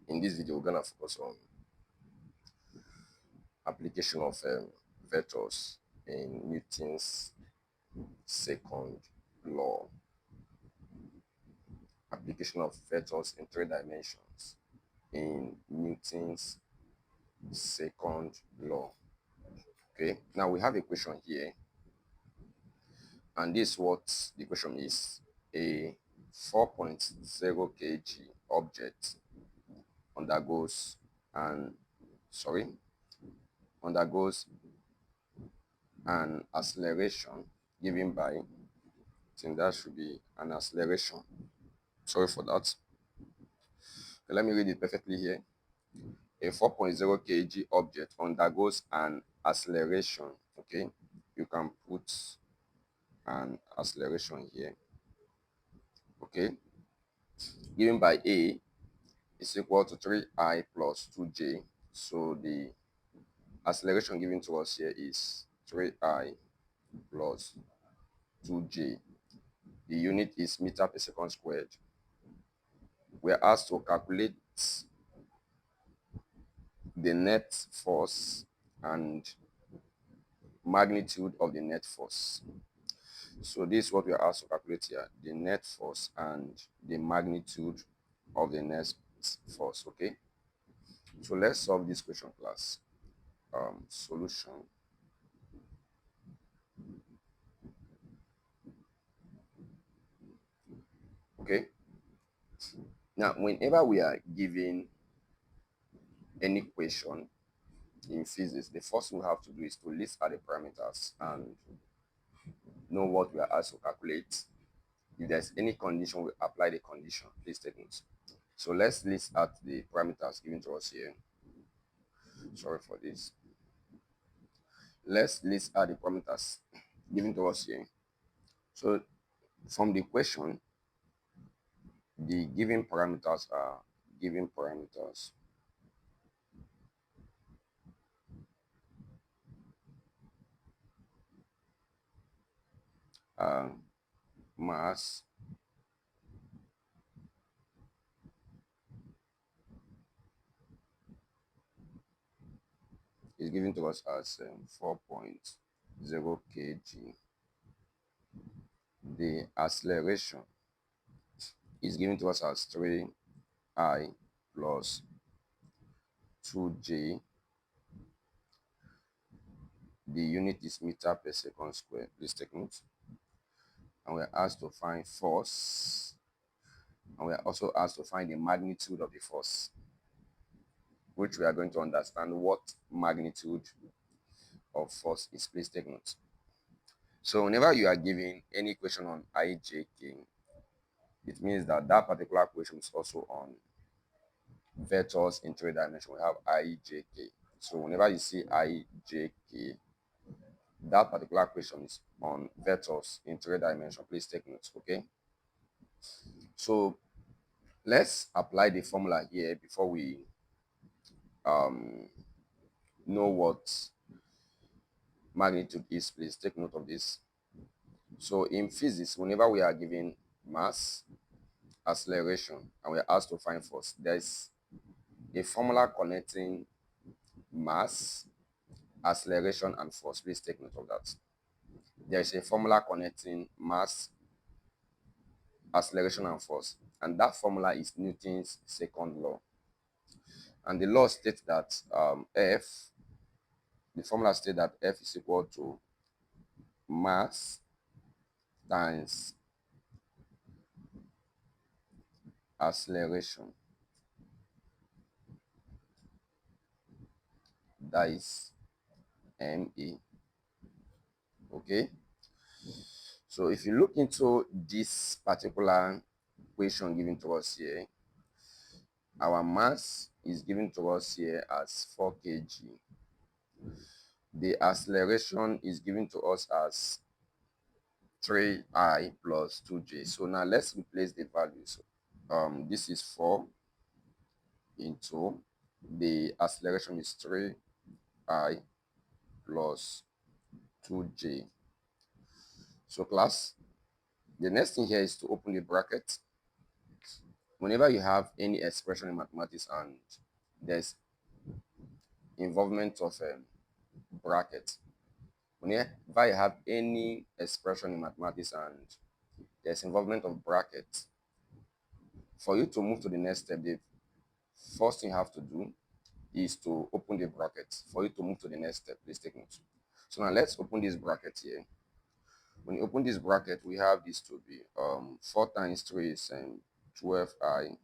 In this video, we're gonna focus on application of vectors in Newton's second law. Application of vectors in three dimensions in Newton's second law. Okay, now we have a question here, and this is what the question is. A 4.0 kg object undergoes and undergoes an acceleration given by, I think that should be an acceleration. Sorry for that. Okay, let me read it perfectly here. A 4.0 kg object undergoes an acceleration. Okay, you can put an acceleration here. Okay, given by A is equal to 3I plus 2J. So the acceleration given to us here is 3I plus 2J. The unit is meter per second squared. We are asked to calculate the net force and magnitude of the net force. So this is what we are asked to calculate here: the net force and the magnitude of the net force. Okay, so let's solve this question, class. Solution. Okay, now whenever we are given any question in physics, the first thing we have to do is to list out the parameters and know what we are asked to calculate. If there's any condition, we apply the condition. Please take notes. So let's list out the parameters given to us here. Sorry for this. Let's list out the parameters given to us here. So from the question, the given parameters are given parameters. Mass, is given to us as 4.0 kg. The acceleration is given to us as 3I plus 2J. The unit is meter per second squared. Please take note. And we're asked to find force. And we're also asked to find the magnitude of the force, which we are going to understand what magnitude of force is. Please take note. So whenever you are given any question on IJK, it means that that particular question is also on vectors in three dimensions. We have IJK. So whenever you see IJK, that particular question is on vectors in three dimensions. Please take notes, okay? So let's apply the formula here before we know what magnitude is. Please take note of this. So in physics, whenever we are given mass, acceleration, and we are asked to find force, there's a formula connecting mass, acceleration, and force. Please take note of that. There is a formula connecting mass, acceleration, and force, and that formula is Newton's second law. And the law states that the formula states that F is equal to mass times acceleration. That is MA. Okay. So if you look into this particular equation given to us here, our mass is given to us here as 4 kg. The acceleration is given to us as 3I plus 2J. So now let's replace the values. This is 4 into the acceleration is 3I plus 2J. So class, the next thing here is to open the bracket Whenever you have any expression in mathematics and there's involvement of bracket, whenever you have any expression in mathematics and there's involvement of brackets, for you to move to the next step, the first thing you have to do is to open the bracket. For you to move to the next step, please take note. So now let's open this bracket here. When you open this bracket, we have this to be 4 times 3 is 12i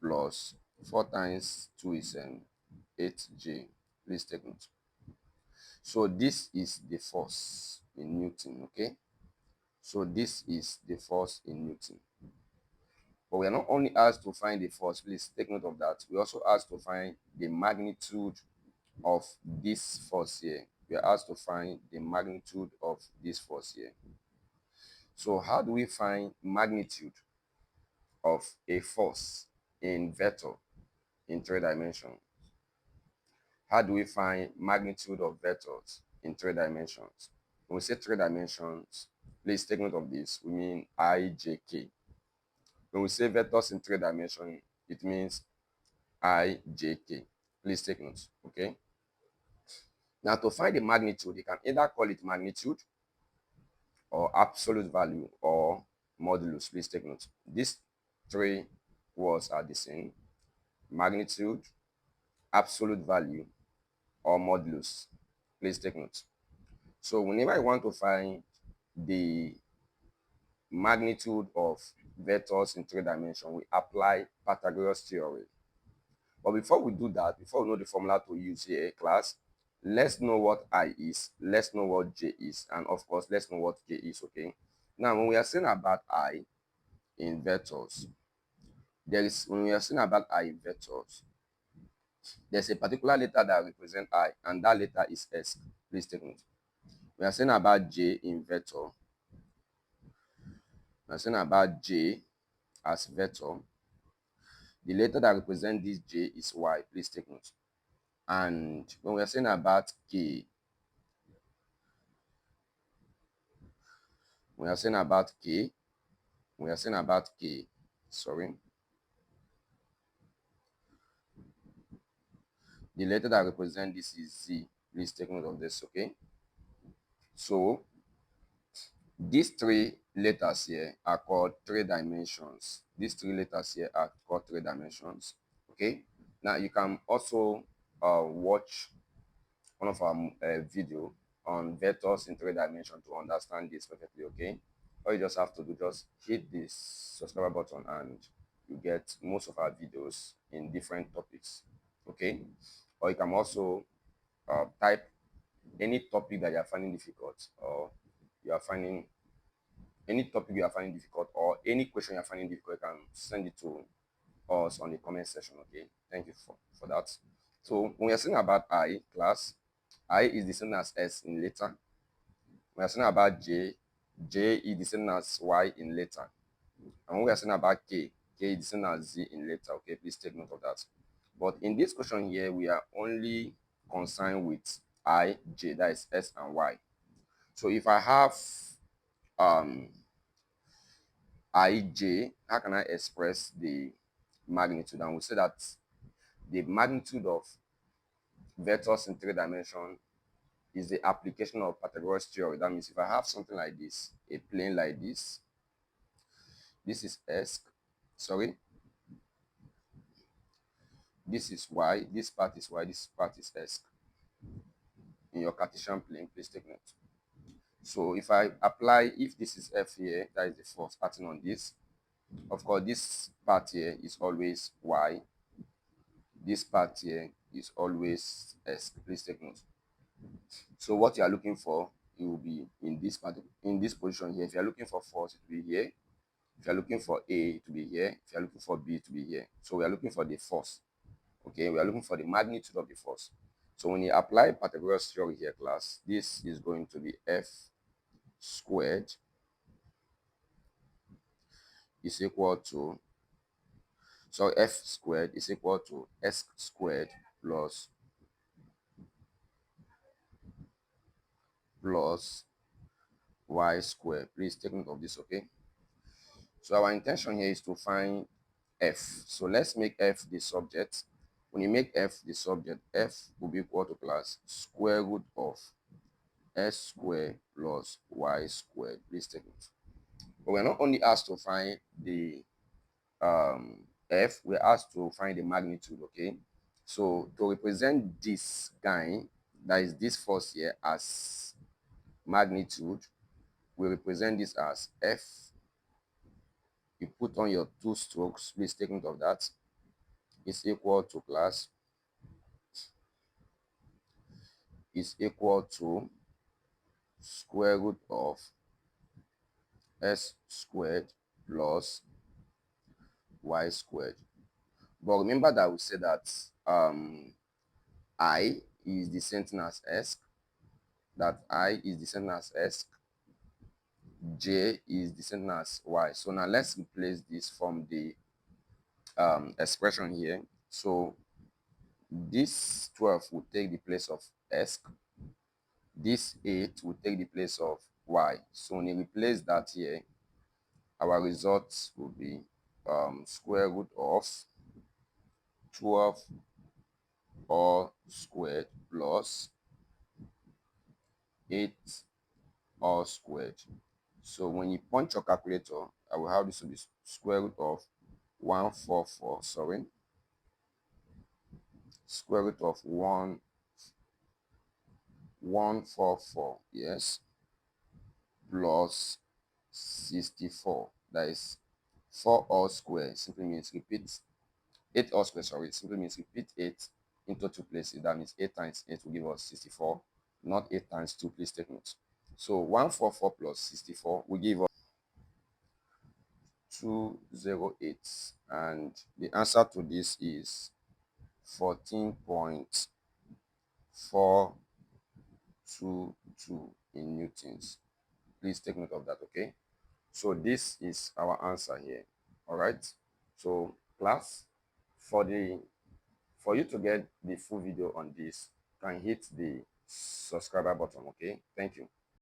plus 4 times 2 is 8j. Please take note. So this is the force in Newton, okay? So this is the force in Newton. But we are not only asked to find the force, please take note of that. We also asked to find the magnitude of this force here. We are asked to find the magnitude of this force here. So how do we find magnitude of a force in vector in 3 dimensions? How do we find magnitude of vectors in 3 dimensions? When we say 3 dimensions, please take note of this. We mean ijk. When we say vectors in 3 dimensions, it means ijk. Please take note, okay? Now, to find the magnitude, you can either call it magnitude or absolute value or modulus. Please take note. These 3 words are the same: magnitude, absolute value, or modulus. Please take note. So whenever I want to find the magnitude of vectors in 3 dimensions, we apply Pythagoras theorem. But before we do that, before we know the formula to use here, class, let's know what I is, let's know what J is, and of course, let's know what K is, okay? Now, when we are saying about I in vectors, when we are saying about I in vectors, there's a particular letter that represents I, and that letter is S. Please take note. We are saying about J in vector. We are saying about J as vector. The letter that represents this J is Y. Please take note. And when we are saying about K, we are saying about K, we are saying about K, sorry. The letter that represents this is Z. Please take note of this, okay? So these 3 letters here are called 3 dimensions. These 3 letters here are called 3 dimensions, okay? Now you can also watch one of our video on vectors in 3 dimensions to understand this perfectly, okay? All you just have to do, just hit this subscribe button and you get most of our videos in different topics, okay? Or you can also type any topic that you are finding difficult, or you are finding any topic you are finding difficult, or any question you are finding difficult, you can send it to us on the comment section, okay? Thank you for that. So when we are saying about I, class, I is the same as S in letter. When we are saying about J, J is the same as Y in letter. And when we are saying about K, K is the same as Z in letter, okay? Please take note of that. But in this question here, we are only concerned with I, J, that is S and Y. So if I have ij, how can I express the magnitude? And we say that the magnitude of vectors in 3 dimensions is the application of Pythagoras theorem. That means if I have something like this, a plane like this is S, sorry, this is Y, this part is Y, this part is S. In your Cartesian plane, please take note. So if I apply, if this is F here, that is the force acting on this. Of course, this part here is always Y. This part here is always S. Please take note. So what you are looking for, it will be in this part, in this position here. If you are looking for force, it will be here. If you are looking for A, it will be here. If you are looking for B, it will be here. So we are looking for the force. Okay, we are looking for the magnitude of the force. So when you apply Pythagoras theorem here, class, this is going to be F squared is equal to, so F squared is equal to S squared plus Y squared. Please take note of this, okay? So our intention here is to find f. So let's make f the subject. When you make f the subject, f will be equal to plus square root of s squared plus y squared. Please take it. But we're not only asked to find the f, we're asked to find the magnitude, okay? So to represent this guy, that is this force here, as magnitude, we represent this as f. You put on your two strokes, please take note of that, is equal to plus, is equal to square root of s squared plus y squared. But remember that we said that I is the same thing as s, that I is the same as s, j is the same as y. So now let's replace this from the expression here. So this 12 will take the place of s, this 8 will take the place of y. So when you replace that here, our results will be square root of 12 all squared plus 8 all squared. So when you punch your calculator, I will have this to be square root of 144, sorry, square root of 144, yes, plus 64. That is 4 all square. Simply means repeat 8 all square, sorry, simply means repeat 8 into 2 places. That means 8 times 8 will give us 64, not 8 times 2. Please take note. So 144 plus 64 will give us 208, and the answer to this is 14.422 in newtons. Please take note of that, okay? So this is our answer here. All right. So class, for you to get the full video on this, you can hit the subscriber button, okay? Thank you.